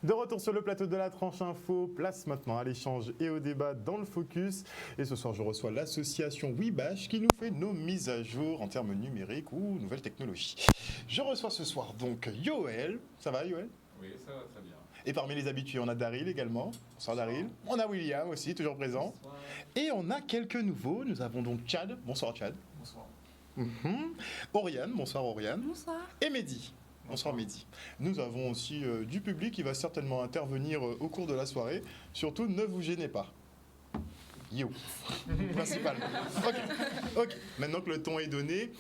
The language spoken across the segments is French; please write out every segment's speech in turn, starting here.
De retour sur le plateau de la tranche info, place maintenant à l'échange et au débat dans le focus. Et ce soir, je reçois l'association Webash qui nous fait nos mises à jour en termes numériques ou nouvelles technologies. Je reçois ce soir donc Yoël. Ça va Yoël ? Oui, ça va très bien. Et parmi les habitués, on a Daryl également. Bonsoir Daryl. On a William aussi, toujours présent. Bonsoir. Et on a quelques nouveaux. Nous avons donc Chad. Bonsoir Chad. Bonsoir. Oriane. Bonsoir Oriane. Bonsoir. Et Mehdi. Bonsoir Mehdi. Nous avons aussi du public qui va certainement intervenir au cours de la soirée. Surtout, ne vous gênez pas. Yo, principalement. Ok. Maintenant que le ton est donné,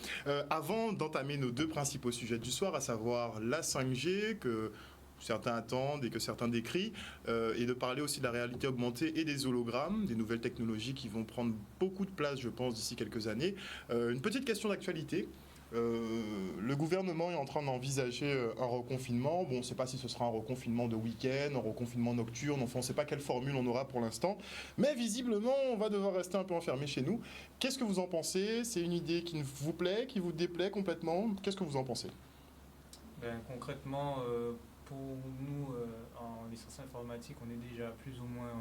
avant d'entamer nos deux principaux sujets du soir, à savoir la 5G, que certains attendent et que certains décrient, et de parler aussi de la réalité augmentée et des hologrammes, des nouvelles technologies qui vont prendre beaucoup de place, je pense, d'ici quelques années. Une petite question d'actualité. Le gouvernement est en train d'envisager un reconfinement. Bon, on ne sait pas si ce sera un reconfinement de week-end, un reconfinement nocturne, enfin on ne sait pas quelle formule on aura pour l'instant. Mais visiblement, on va devoir rester un peu enfermé chez nous. Qu'est-ce que vous en pensez ? C'est une idée qui vous plaît, qui vous déplaît complètement ? Qu'est-ce que vous en pensez ? Concrètement, pour nous, en licence informatique, on est déjà plus ou moins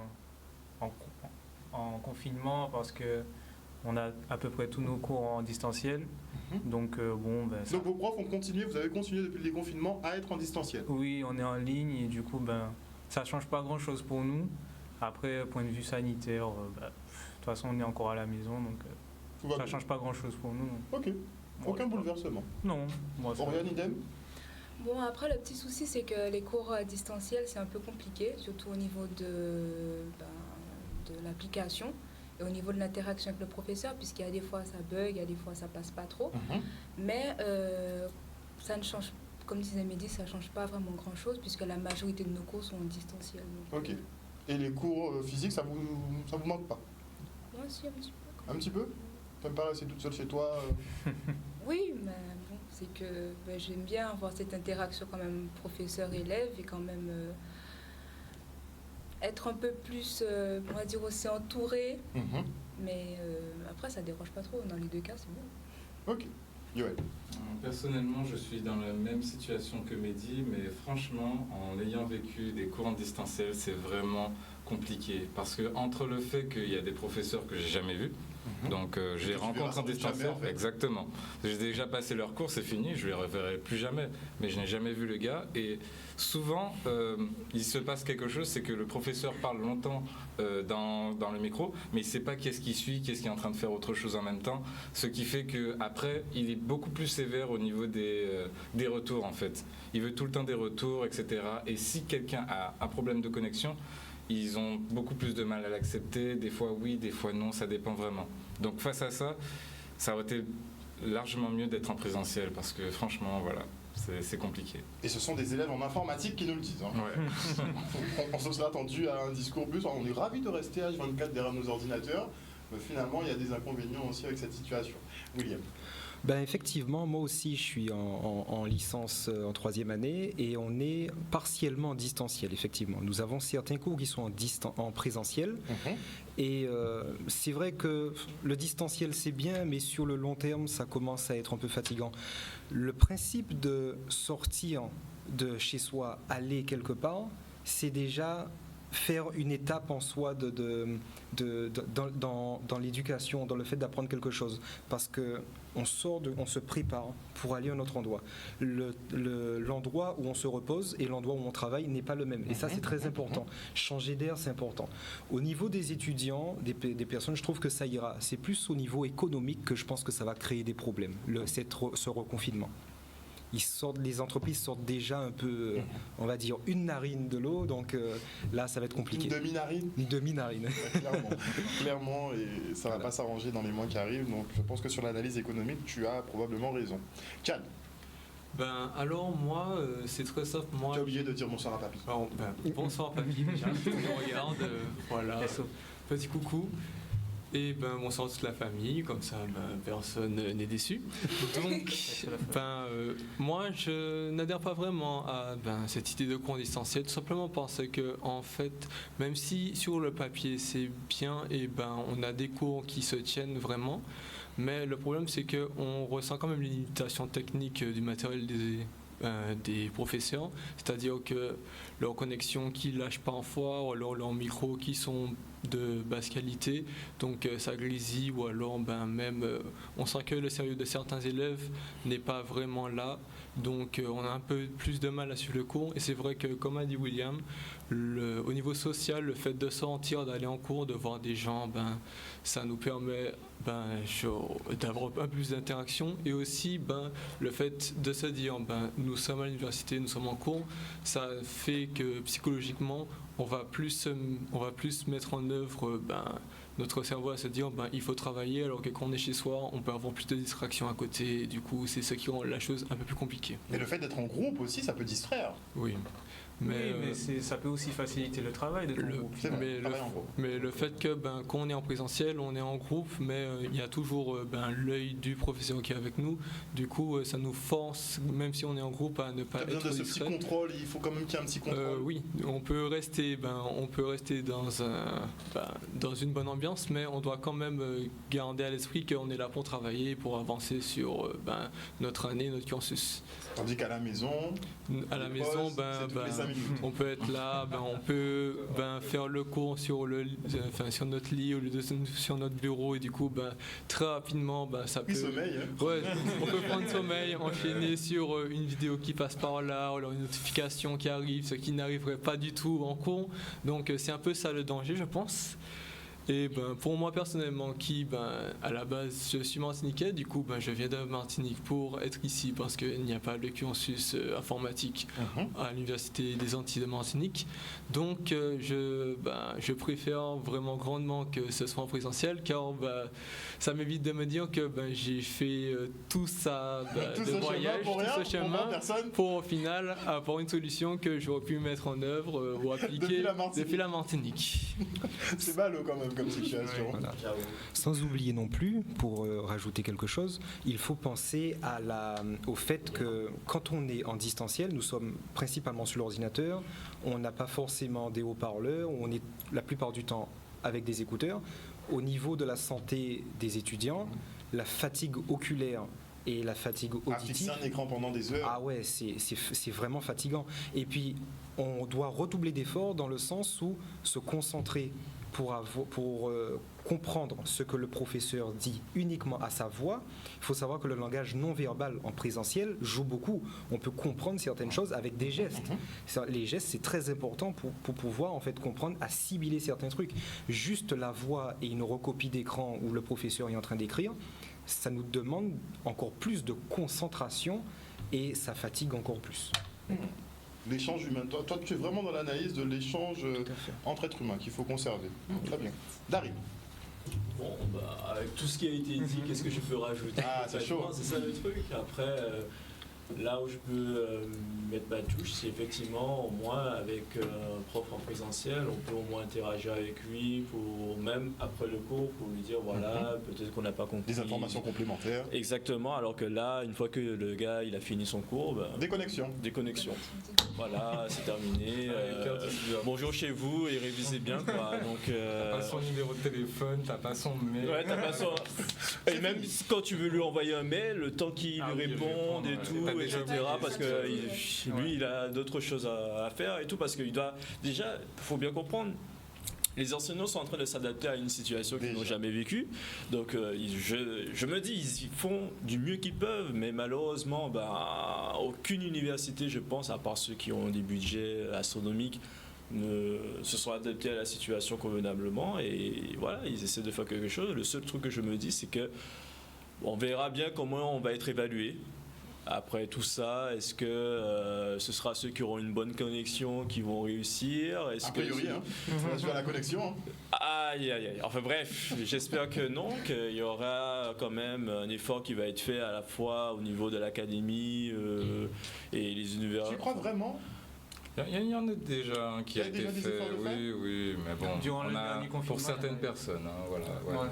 en confinement parce que on a à peu près tous nos cours en distanciel. Donc, Donc vos profs ont continué, vous avez continué depuis le déconfinement à être en distanciel ? Oui, on est en ligne et du coup, ça ne change pas grand-chose pour nous. Après, point de vue sanitaire, de toute façon, on est encore à la maison, donc ça ne change pas grand-chose pour nous. Ok, aucun bouleversement. Non. Oriane, idem ? Bon, après, le petit souci, c'est que les cours distanciels, c'est un peu compliqué, surtout au niveau de l'application et au niveau de l'interaction avec le professeur, puisqu'il y a des fois ça bug, il y a des fois ça passe pas trop. Mais ça ne change, comme disait Mehdi, ça ne change pas vraiment grand-chose, puisque la majorité de nos cours sont en distanciel. Donc, Ok. Et les cours physiques, ça vous manque pas ? moi aussi, un petit peu. Un petit peu ? T'aimes pas rester toute seule chez toi Oui, mais bon, c'est que j'aime bien avoir cette interaction quand même professeur-élève et quand même être un peu plus, on va dire aussi entouré. Mais après, ça dérange pas trop. Dans les deux cas, c'est bon. Ok. Yoël. Personnellement, je suis dans la même situation que Mehdi, mais franchement, en ayant vécu des cours en distanciel, c'est vraiment compliqué. Parce que entre le fait qu'il y a des professeurs que j'ai jamais vus, donc je les rencontre en distanciel, en fait. Exactement. J'ai déjà passé leur cours, c'est fini, je les reverrai plus jamais. Mais je n'ai jamais vu le gars et souvent il se passe quelque chose, c'est que le professeur parle longtemps dans le micro, mais il ne sait pas qu'est-ce qui suit, qu'est-ce qui est en train de faire autre chose en même temps. Ce qui fait qu'après, il est beaucoup plus sévère au niveau des retours en fait. Il veut tout le temps des retours, etc. Et si quelqu'un a un problème de connexion, ils ont beaucoup plus de mal à l'accepter, des fois oui, des fois non, ça dépend vraiment. Donc face à ça, ça aurait été largement mieux d'être en présentiel parce que franchement, voilà, c'est compliqué. Et ce sont des élèves en informatique qui nous le disent. Ouais. On se serait attendu à un discours plus, on est ravis de rester H24 derrière nos ordinateurs, mais finalement il y a des inconvénients aussi avec cette situation. William. Effectivement, moi aussi je suis en licence en 3e année et on est partiellement en distanciel, effectivement. Nous avons certains cours qui sont en présentiel et c'est vrai que le distanciel c'est bien, mais sur le long terme ça commence à être un peu fatigant. Le principe de sortir de chez soi, aller quelque part, c'est déjà faire une étape en soi dans l'éducation, dans le fait d'apprendre quelque chose, parce que on se prépare pour aller à un autre endroit. L'endroit où on se repose et l'endroit où on travaille n'est pas le même, et ça c'est très important. Changer d'air, c'est important. Au niveau des étudiants, des personnes, je trouve que ça ira. C'est plus au niveau économique que je pense que ça va créer des problèmes, ce reconfinement. Les entreprises sortent déjà un peu, on va dire, une narine de l'eau, donc là ça va être compliqué. Une demi-narine ? Une demi-narine. Clairement, et ça ne va pas s'arranger dans les mois qui arrivent, donc je pense que sur l'analyse économique, tu as probablement raison. Chad. Alors moi, c'est très simple. Tu as oublié de dire bonsoir à papy. Bonsoir papy, déjà, je regarde, voilà, petit coucou. Et bonsoir toute la famille, comme ça personne n'est déçu. Donc moi je n'adhère pas vraiment à cette idée de cours distanciel, tout simplement parce que en fait, même si sur le papier c'est bien, et on a des cours qui se tiennent vraiment, mais le problème c'est qu'on ressent quand même les limitations techniques du matériel des professeurs, c'est-à-dire que leur connexion qui lâche parfois, ou alors leurs micros qui sont de basse qualité, donc ça grésille, ou alors même on sent que le sérieux de certains élèves n'est pas vraiment là, donc on a un peu plus de mal à suivre le cours. Et c'est vrai que, comme a dit William, au niveau social, le fait de sortir, d'aller en cours, de voir des gens, ça nous permet d'avoir un peu plus d'interaction, et aussi le fait de se dire nous sommes à l'université, nous sommes en cours, ça fait que psychologiquement on va plus mettre en œuvre notre cerveau à se dire il faut travailler, alors que quand on est chez soi on peut avoir plus de distractions à côté, et du coup c'est ce qui rend la chose un peu plus compliquée. Et le fait d'être en groupe aussi, ça peut distraire. Oui. Mais ça peut aussi faciliter le travail de ton groupe. Mais le fait que quand on est en présentiel, on est en groupe, mais il y a toujours l'œil du professeur qui est avec nous. Du coup, ça nous force, même si on est en groupe, à ne pas être distrait. De ce petit contrôle, il faut quand même qu'il y ait un petit contrôle. Oui, on peut rester dans une bonne ambiance, mais on doit quand même garder à l'esprit qu'on est là pour travailler, pour avancer sur notre année, notre cursus. Tandis qu'à la maison, on peut être là, on peut faire le cours sur notre lit au lieu de sur notre bureau, et du coup très rapidement ça peut... sommeil, hein. Ouais, on peut prendre sommeil, enchaîner sur une vidéo qui passe par là, ou alors une notification qui arrive, ce qui n'arriverait pas du tout en cours. Donc c'est un peu ça le danger, je pense. Et pour moi personnellement, qui à la base je suis martiniquais, du coup je viens de Martinique pour être ici, parce qu'il n'y a pas de cursus informatique à l'université des Antilles de Martinique. Donc je préfère vraiment grandement que ce soit en présentiel, car ça m'évite de me dire que j'ai fait tout ça de voyage, tout ce chemin pour au final avoir une solution que j'aurais pu mettre en œuvre ou appliquer depuis la Martinique. C'est ballot quand même comme situation. Voilà. Sans oublier non plus, pour rajouter quelque chose, il faut penser au fait que quand on est en distanciel, nous sommes principalement sur l'ordinateur, on n'a pas forcément des haut-parleurs, on est la plupart du temps avec des écouteurs. Au niveau de la santé des étudiants, la fatigue oculaire et la fatigue auditive... Fixer un écran pendant des heures. Ah ouais, c'est vraiment fatigant. Et puis, on doit redoubler d'efforts dans le sens où se concentrer pour comprendre ce que le professeur dit uniquement à sa voix. Il faut savoir que le langage non verbal en présentiel joue beaucoup. On peut comprendre certaines choses avec des gestes. Les gestes, c'est très important pour pouvoir en fait comprendre, assimiler certains trucs. Juste la voix et une recopie d'écran où le professeur est en train d'écrire, ça nous demande encore plus de concentration et ça fatigue encore plus. L'échange humain. Toi, tu es vraiment dans l'analyse de l'échange entre êtres humains qu'il faut conserver. Très bien. Daryl. Bon, avec tout ce qui a été dit, qu'est-ce que je peux rajouter? C'est chaud. C'est ça le truc. Après, là où je peux mettre ma touche, c'est effectivement, au moins, avec un prof en présentiel, on peut au moins interagir avec lui, pour même après le cours, pour lui dire, voilà, peut-être qu'on n'a pas compris. Des informations complémentaires. Exactement, alors que là, une fois que le gars, il a fini son cours... Déconnexion. Voilà, c'est terminé. Bonjour chez vous et révisez bien, quoi. Donc, t'as pas son numéro de téléphone, t'as pas son mail. Ouais, t'as pas son... Et même quand tu veux lui envoyer un mail, le temps qu'il lui réponde et tout, etc. Parce que lui, il a d'autres choses à faire et tout, parce qu'il doit... Déjà, il faut bien comprendre, les enseignants sont en train de s'adapter à une situation qu'ils n'ont jamais vécue. Donc, je me dis, ils font du mieux qu'ils peuvent, mais malheureusement, aucune université, je pense, à part ceux qui ont des budgets astronomiques, ne se sont adaptés à la situation convenablement. Et voilà, ils essaient de faire quelque chose. Le seul truc que je me dis, c'est que on verra bien comment on va être évalué. Après tout ça, est-ce que ce sera ceux qui auront une bonne connexion qui vont réussir? A priori, tu as la connexion. Aïe. Enfin bref, j'espère que non, qu'il y aura quand même un effort qui va être fait à la fois au niveau de l'académie et les universités. Tu crois vraiment? Il y en a déjà un qui a été fait, oui, mais bon, pour certaines personnes, voilà.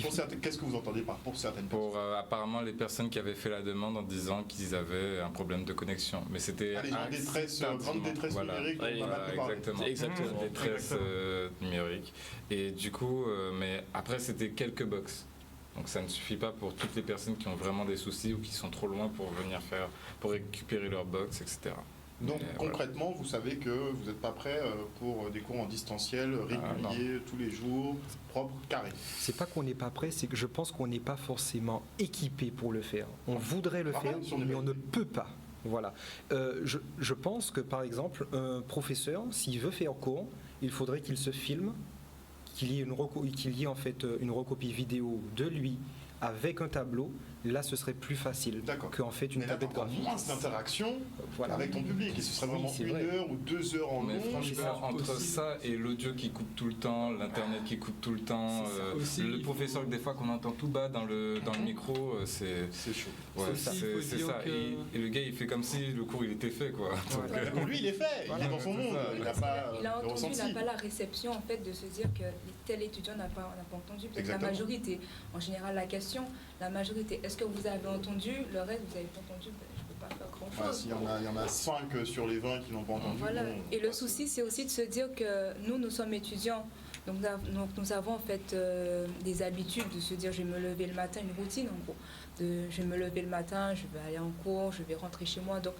Pour certaines, qu'est-ce que vous entendez par pour certaines personnes? Pour apparemment les personnes qui avaient fait la demande en disant qu'ils avaient un problème de connexion, mais c'était grande détresse numérique. Exactement, détresse numérique. Et du coup, mais après c'était quelques box. Donc ça ne suffit pas pour toutes les personnes qui ont vraiment des soucis ou qui sont trop loin pour venir pour récupérer leur box, etc. Donc Voilà. concrètement, vous savez que vous n'êtes pas prêt pour des cours en distanciel, réguliers, tous les jours, propres, carrés. C'est pas qu'on n'est pas prêt, c'est que je pense qu'on n'est pas forcément équipé pour le faire. On voudrait le faire, si on est mais pas on ne peut pas. Voilà. Je pense que par exemple, un professeur, s'il veut faire cours, il faudrait qu'il se filme, qu'il y ait en fait une recopie vidéo de lui avec un tableau. Là, ce serait plus facile D'accord. qu'en fait une Mais là, tablette t'as encore graphique. moins d'interaction Voilà. avec ton public. Et ce serait Oui, vraiment c'est 1 vrai. heure ou 2 heures en Mais long. franchement, entre ça et l'audio qui coupe tout le temps, l'internet qui coupe tout le temps, C'est ça aussi, le il professeur des fois qu'on entend tout bas dans le micro, c'est C'est chaud. ouais, Ça aussi, il faut c'est dire ça. que- Et le gars il fait comme si le cours il était fait quoi. Donc, Donc lui, il est fait. Il est dans son c'est monde. ça. Il n'a pas Il a le entendu, il ressenti. n'a pas la réception en fait de se dire que tel étudiant n'a pas entendu. Peut-être la Exactement. majorité. En général, la question, la majorité, est-ce que vous avez entendu? Le reste, vous n'avez pas entendu? Ben, je ne peux pas faire Voilà, grand-chose. s'il y en a 5 sur les 20 qui n'ont pas entendu. Voilà. bon, Et le bah, souci, c'est aussi de se dire que nous sommes étudiants. Donc nous avons en fait des habitudes de se dire je vais me lever le matin, une routine en gros. Je vais me lever le matin, je vais aller en cours, je vais rentrer chez moi. Donc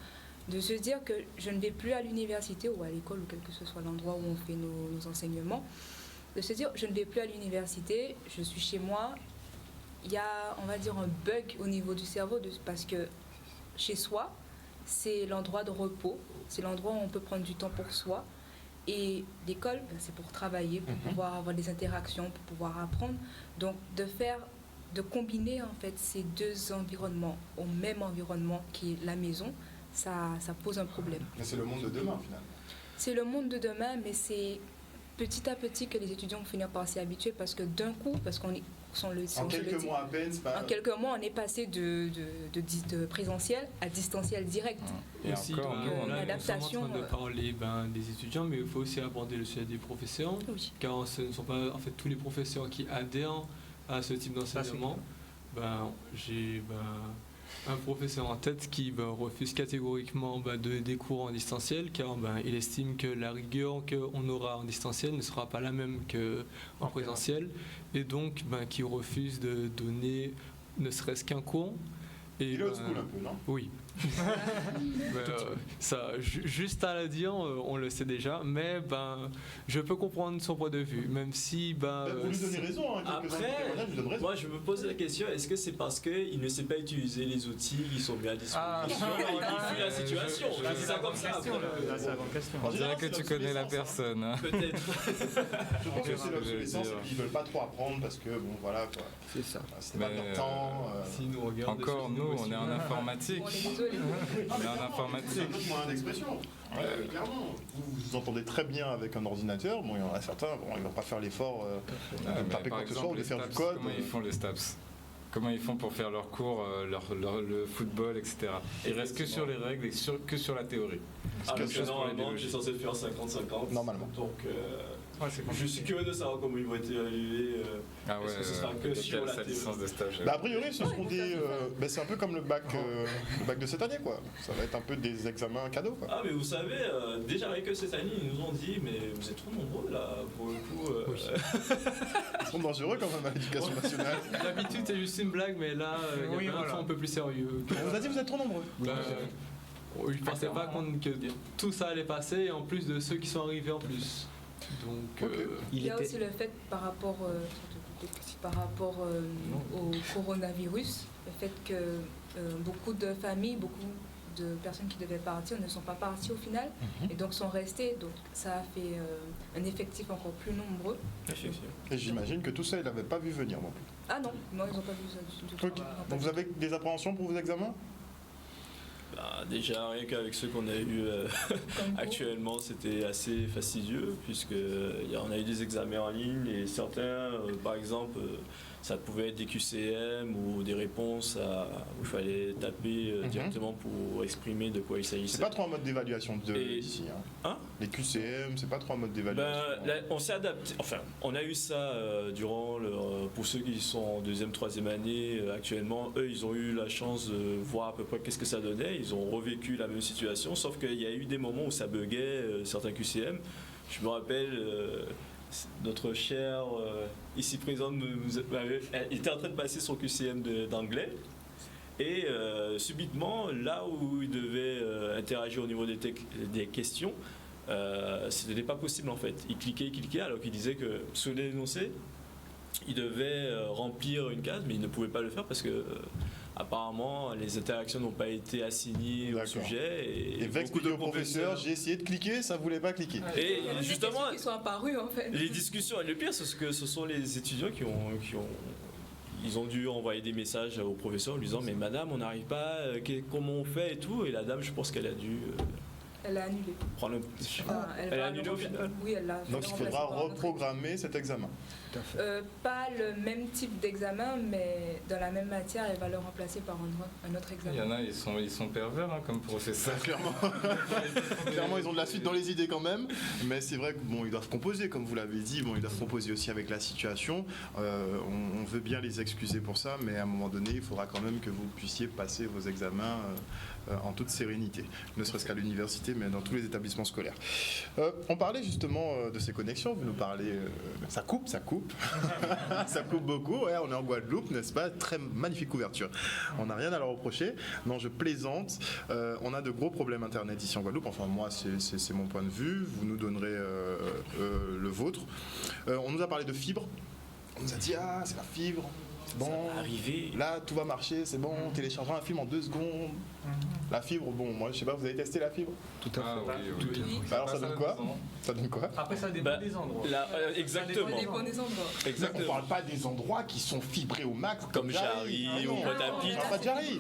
de se dire que je ne vais plus à l'université ou à l'école ou quel que ce soit l'endroit où on fait nos enseignements. De se dire je ne vais plus à l'université, je suis chez moi. Il y a, on va dire, un bug au niveau du cerveau parce que chez soi, c'est l'endroit de repos, c'est l'endroit où on peut prendre du temps pour soi. Et l'école, ben, c'est pour travailler, pour pouvoir avoir des interactions, pour pouvoir apprendre. Donc de combiner en fait ces deux environnements au même environnement qui est la maison, ça pose un problème. Mais c'est le monde de demain finalement. C'est le monde de demain, mais c'est petit à petit que les étudiants vont finir par s'y habituer parce que d'un coup, parce qu'on est En quelques mois à peine, c'est pas. en quelques mois, on est passé de présentiel à distanciel direct. Et Aussi, encore, donc, nous, on là, a- nous sommes en l'adaptation, train de parler des étudiants, mais il faut aussi aborder le sujet des professeurs, Oui. car ce ne sont pas en fait tous les professeurs qui adhèrent à ce type d'enseignement. J'ai un professeur en tête qui refuse catégoriquement de donner des cours en distanciel, car il estime que la rigueur qu'on aura en distanciel ne sera pas la même qu'en présentiel, et donc qui refuse de donner ne serait-ce qu'un cours. Et, Il est old school un peu, non? oui. Ça, juste à le dire, on le sait déjà, mais je peux comprendre son point de vue, même si Vous lui donnez raison, hein, quelques-uns de Après, témoignages, vous donnez raison. moi je me pose la question, est-ce que c'est parce qu'il ne sait pas utiliser les outils qui sont mis à disposition et qui fuit la situation? Là, C'est ça comme ça. question. Là, c'est la grande question. En On dirait général, que c'est tu connais la l'obsolescence, personne. Hein. Peut-être. Je pense que c'est ce que l'obsolescence je et veux puis ils veulent pas trop apprendre parce que, bon, voilà, quoi. C'est ça. C'était pas Mais, leur temps. Si nous regardons des Encore choses nous, on aussi, est en informatique. On est désolé. On est en C'est un informatique. autre moyen d'expression. Clairement. Vous vous entendez très bien avec un ordinateur. Bon, il y en a certains, bon, ils vont pas faire l'effort Ah, de mais taper par quoi que ce soit ou exemple, de les faire du STAPS, code. comment ils font les STAPS? Comment ils font pour faire leurs cours, le football, etc. Ils restent que sur les règles et que sur la théorie. Alors Quelque que chose pour la normalement, tu es biologie. censé faire 50-50. Normalement. Donc, C'est je suis curieux de savoir comment ils vont être évalués. Ah ouais, Est-ce que ce sera que peut-être sur qu'elle a la sa théorie? licence de stage. Bah, a priori, ce seront Ouais, des. C'est un peu comme le bac de cette année, quoi. Ça va être un peu des examens cadeaux, quoi. Ah mais vous savez, déjà avec eux cette année, ils nous ont dit mais vous êtes trop nombreux là, pour le coup. Ils sont dangereux quand même à l'éducation nationale. D'habitude c'est juste une blague, mais là il y a un ton un peu plus sérieux. On vous a dit vous êtes trop nombreux. Je ne pensais pas que tout ça allait passer, et en plus de ceux qui sont arrivés en plus. Donc, Ok. Il y a aussi le fait par rapport au coronavirus, le fait que beaucoup de familles, beaucoup de personnes qui devaient partir ne sont pas parties au final et donc sont restées. Donc ça a fait un effectif encore plus nombreux. Et j'imagine que tout ça, ils n'avaient pas vu venir non plus. Ah non, ils n'ont pas vu ça du tout. Ok. Donc vous avez des appréhensions pour vos examens? Déjà rien qu'avec ceux qu'on a eu Comme vous. actuellement, c'était assez fastidieux puisque on a eu des examens en ligne et certains, par exemple, ça pouvait être des QCM ou des réponses où il fallait taper directement pour exprimer de quoi il s'agissait. C'est pas trop un mode d'évaluation d'ici. Hein? Les QCM, c'est pas trop un mode d'évaluation. Là, on s'est adapté. Enfin, on a eu ça durant pour ceux qui sont en deuxième, troisième année actuellement. Eux, ils ont eu la chance de voir à peu près qu'est-ce que ça donnait. Ils ont revécu la même situation, sauf qu'il y a eu des moments où ça buguait certains QCM. Je me rappelle notre cher ici présent il était en train de passer son QCM d'anglais. Et subitement, là où il devait interagir au niveau des questions, ce n'était pas possible en fait. Il cliquait, alors qu'il disait que sur l'énoncé, il devait remplir une case, mais il ne pouvait pas le faire parce que apparemment les interactions n'ont pas été assignées au sujet. Et Vex dit au professeur, j'ai essayé de cliquer, ça ne voulait pas cliquer. Et justement, ils sont apparus en fait. les discussions, et le pire, c'est que ce sont les étudiants ils ont dû envoyer des messages au professeur en lui disant mais madame on n'arrive pas, comment on fait et tout, et la dame je pense qu'elle a dû elle a annulé. Elle a annulé au final. Oui, elle l'a. Donc il faudra reprogrammer cet examen. Tout à fait. Pas le même type d'examen, mais dans la même matière, elle va le remplacer par un autre examen. Il y en a, ils sont pervers comme professeurs. Clairement. Clairement, ils ont de la suite dans les idées quand même. Mais c'est vrai qu'ils doivent composer, comme vous l'avez dit. Ils doivent composer aussi avec la situation. On veut bien les excuser pour ça, mais à un moment donné, il faudra quand même que vous puissiez passer vos examens en toute sérénité. Ne serait-ce qu'à l'université, mais dans tous les établissements scolaires. On parlait justement de ces connexions. Vous nous parlez... ça coupe. Ça coupe beaucoup. Ouais, on est en Guadeloupe, n'est-ce pas? Très magnifique couverture. On n'a rien à leur reprocher. Non, je plaisante. On a de gros problèmes Internet ici en Guadeloupe. Enfin, moi, c'est mon point de vue. Vous nous donnerez le vôtre. On nous a parlé de fibre. On nous a dit, c'est la fibre. Bon, ça va arriver. Là, tout va marcher, c'est bon. Téléchargeons un film en 2 secondes. La fibre, bon, moi, je sais pas, vous avez testé la fibre? Tout à fait. Oui. Alors, ça donne quoi? Ça donne quoi? Après, ça dépend des endroits. Exactement. Ça dépend des endroits. On parle pas des endroits qui sont fibrés au max, Comme Jarry ou Pointe-à-Pitre. On parle pas de Jarry.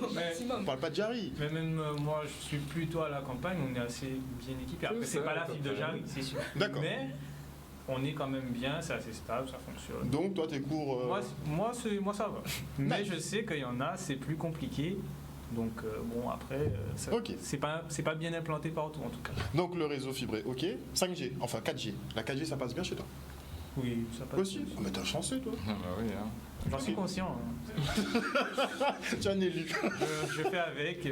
On parle pas de Jarry. Mais même moi, je suis plutôt à la campagne, on est assez bien équipé. Après, c'est pas la fibre de Jarry, c'est sûr. D'accord. Mais on est quand même bien, c'est assez stable, ça fonctionne. Donc, toi, tes cours... Moi, ça va. Mais je sais qu'il y en a, c'est plus compliqué. Donc, bon, après, c'est pas bien implanté partout, en tout cas. Donc, le réseau fibré, ok. 5G, enfin 4G. La 4G, ça passe bien chez toi? Oui, ça passe. Aussi. Oh, mais t'es chanceux, toi. Ah bah oui, hein. J'en suis conscient. Tu es un élu. Je fais avec.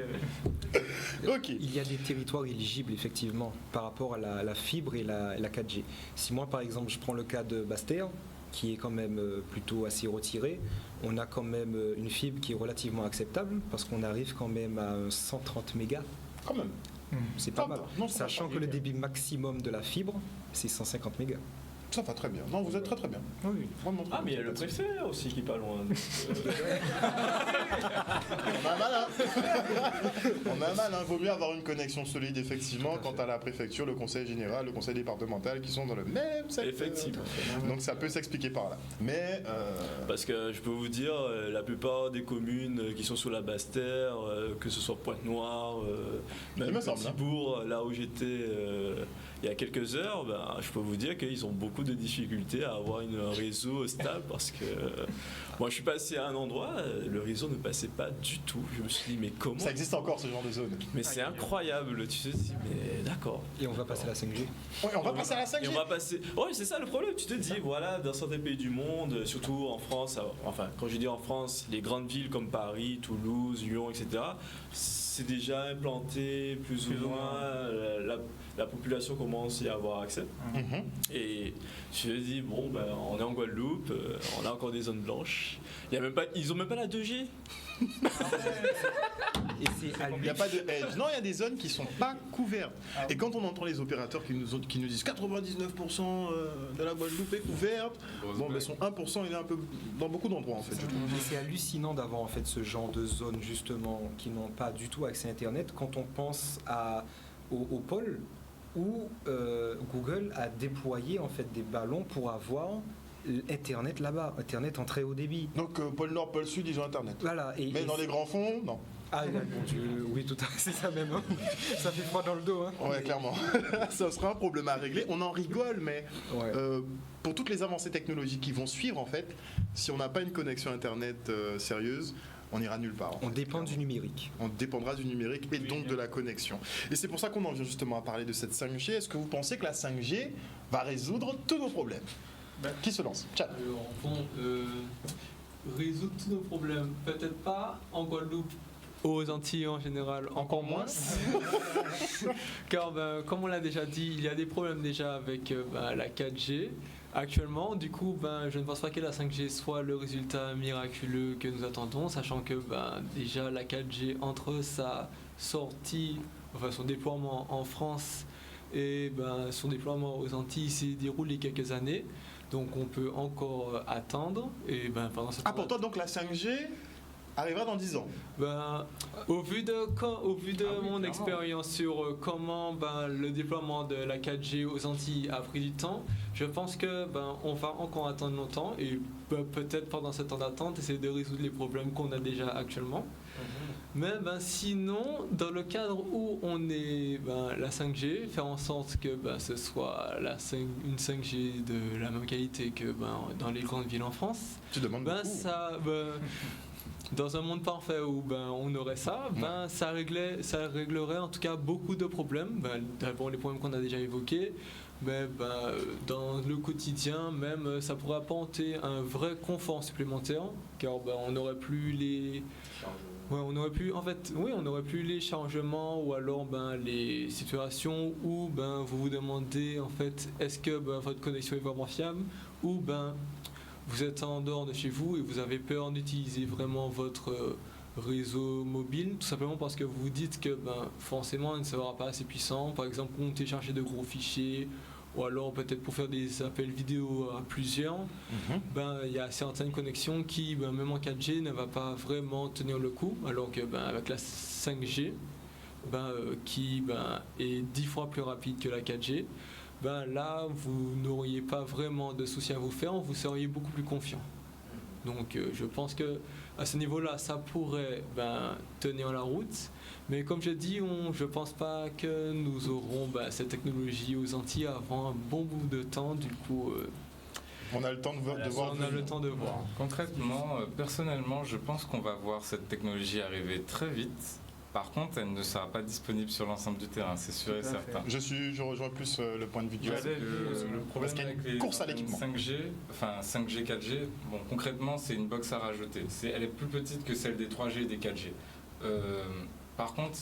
Ok. Il y a des territoires éligibles effectivement par rapport à la fibre et la 4G. Si moi par exemple je prends le cas de Basse-Terre, qui est quand même plutôt assez retiré, on a quand même une fibre qui est relativement acceptable parce qu'on arrive quand même à 130 mégas. Quand même. C'est pas mal. Non, ça Sachant va. que le débit maximum de la fibre, c'est 150 mégas. Ça va très bien. Non, vous êtes très très bien. Oui. Vraiment très Mais il y a bien. le préfet aussi qui est pas loin. On a un malin. On a un malin. Vaut mieux avoir une connexion solide, effectivement, quant à la préfecture, le conseil général, le conseil départemental, qui sont dans le même secteur. Effectivement. Donc ça peut s'expliquer par là. Mais... Parce que je peux vous dire, la plupart des communes qui sont sous la Basse-Terre, que ce soit Pointe-Noire, même me semble, Petit-Bourg, là où j'étais il y a quelques heures, je peux vous dire qu'ils ont beaucoup de difficultés à avoir un réseau stable parce que moi je suis passé à un endroit, le réseau ne passait pas du tout. Je me suis dit mais comment? ça existe encore, ce genre de zone. Mais c'est incroyable, tu te dis mais d'accord. Et on va passer à la 5G. Ouais, on va passer à la 5G. Et on va passer. Ouais, c'est ça le problème. Tu te dis, voilà, dans certains pays du monde, surtout en France, enfin, quand je dis en France, les grandes villes comme Paris, Toulouse, Lyon, etc., c'est déjà implanté plus ou moins. La population commence à y avoir accès. Mhm. Et je me dis, bon, on est en Guadeloupe, on a encore des zones blanches. Ils ont même pas la 2G. Et c'est Il n'y a pas de edge. Non, il y a des zones qui ne sont pas couvertes. Et quand on entend les opérateurs qui nous disent 99% de la Guadeloupe est couverte, bon, son 1% il est un peu dans beaucoup d'endroits en fait. je trouve. Et c'est hallucinant d'avoir en fait ce genre de zones justement qui n'ont pas du tout accès à Internet quand on pense au pôle où Google a déployé en fait des ballons pour avoir Internet là-bas, Internet en très haut débit. Donc pôle Nord, pôle Sud, ils ont Internet. Voilà. Mais dans les grands fonds, non. Ah bon Dieu, oui tout à fait, c'est ça même. Hein. Ça fait froid dans le dos. Hein. Ouais, clairement. Ça sera un problème à régler. On en rigole, mais Ouais. pour toutes les avancées technologiques qui vont suivre, en fait, si on n'a pas une connexion Internet sérieuse, on n'ira nulle part. On dépend du numérique. On dépendra du numérique et donc de la connexion. Et c'est pour ça qu'on en vient justement à parler de cette 5G. Est-ce que vous pensez que la 5G va résoudre tous nos problèmes? Qui se lance? Tchad. Alors, bon, résoudre tous nos problèmes, peut-être pas en Guadeloupe. Aux Antilles en général, encore moins. Car, comme on l'a déjà dit, il y a des problèmes déjà avec la 4G. Actuellement, du coup, je ne pense pas que la 5G soit le résultat miraculeux que nous attendons, sachant que déjà la 4G entre sa sortie, enfin son déploiement en France et son déploiement aux Antilles s'est déroulé quelques années. Donc on peut encore attendre. Et pendant cette pour toi, donc la 5G arrivera dans 10 ans. Au vu de mon expérience sur comment le déploiement de la 4G aux Antilles a pris du temps, je pense que on va encore attendre longtemps et peut-être pendant ce temps d'attente essayer de résoudre les problèmes qu'on a déjà actuellement. Mais sinon, dans le cadre où on est la 5G, faire en sorte que ce soit une 5G de la même qualité que dans les grandes villes en France. Tu demandes beaucoup. Dans un monde parfait où on aurait ça, ça réglerait en tout cas beaucoup de problèmes. D'abord les problèmes qu'on a déjà évoqués, mais dans le quotidien même, ça pourrait apporter un vrai confort supplémentaire, car on n'aurait plus les... on n'aurait plus les chargements ou alors les situations où vous vous demandez en fait est-ce que votre connexion est vraiment fiable ou vous êtes en dehors de chez vous et vous avez peur d'utiliser vraiment votre réseau mobile, tout simplement parce que vous vous dites que forcément il ne sera pas assez puissant, par exemple pour télécharger de gros fichiers ou alors peut-être pour faire des appels vidéo à plusieurs. Il y a certaines connexions qui, même en 4G, ne va pas vraiment tenir le coup, alors que avec la 5G, qui est 10 fois plus rapide que la 4G, là, vous n'auriez pas vraiment de soucis à vous faire, vous seriez beaucoup plus confiant. Donc, je pense que à ce niveau-là, ça pourrait tenir la route. Mais comme je dis, je ne pense pas que nous aurons cette technologie aux Antilles avant un bon bout de temps. Du coup, on a le temps de voir. On a le temps de voir. Concrètement, personnellement, je pense qu'on va voir cette technologie arriver très vite. Par contre, elle ne sera pas disponible sur l'ensemble du terrain, c'est sûr et certain. Je rejoins plus le point de vue du le problème avec les course à l'équipement. 5G, 4G, concrètement, c'est une box à rajouter. Elle est plus petite que celle des 3G et des 4G. Par contre,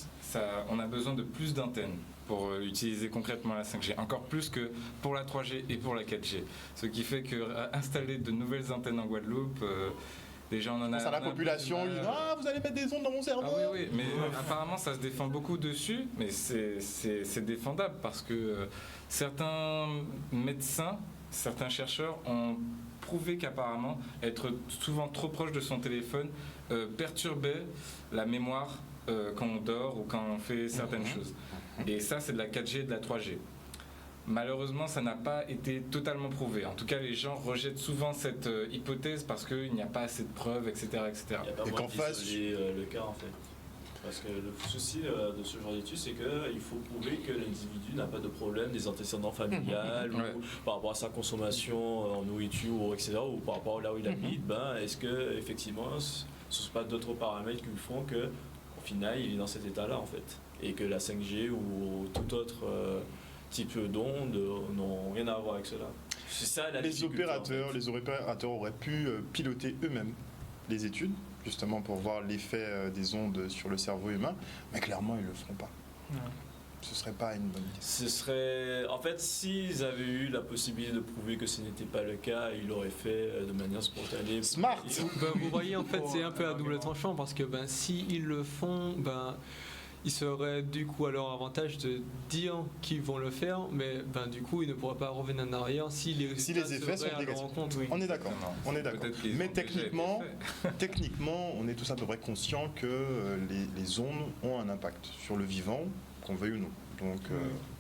on a besoin de plus d'antennes pour utiliser concrètement la 5G, encore plus que pour la 3G et pour la 4G. Ce qui fait que installer de nouvelles antennes en Guadeloupe... Déjà, on en a. La population, vous allez mettre des ondes dans mon cerveau. Oui, mais apparemment, ça se défend beaucoup dessus, mais c'est défendable parce que certains médecins, certains chercheurs ont prouvé qu'apparemment, être souvent trop proche de son téléphone perturbait la mémoire quand on dort ou quand on fait certaines choses. Et ça, c'est de la 4G et de la 3G. Malheureusement, ça n'a pas été totalement prouvé. En tout cas, les gens rejettent souvent cette hypothèse parce qu'il n'y a pas assez de preuves, etc. Il n'y a pas moyen d'isoler le cas, en fait. Parce que le souci de ce genre d'études, c'est qu'il faut prouver que l'individu n'a pas de problème des antécédents familiales ou par rapport à sa consommation en nourriture, etc. ou par rapport à là où il habite. Est-ce que effectivement, ce ne sont pas d'autres paramètres qui font qu'au final, il est dans cet état-là, en fait. Et que la 5G ou tout autre... type d'ondes n'ont rien à voir avec cela. C'est ça la difficulté. Les opérateurs auraient pu piloter eux-mêmes les études, justement pour voir l'effet des ondes sur le cerveau humain, mais clairement ils ne le feront pas. Ce serait pas une bonne idée. Ce serait, en fait, s'ils avaient eu la possibilité de prouver que ce n'était pas le cas, ils l'auraient fait de manière spontanée. Smart. Vous voyez, en fait, c'est un peu à double tranchant parce que s'ils le font, il serait du coup à leur avantage de dire qu'ils vont le faire, mais du coup ils ne pourraient pas revenir en arrière si les effets sont négatifs. On est d'accord. Mais techniquement, on est tous à peu près conscients que les ondes ont un impact sur le vivant, qu'on veuille ou non. Donc il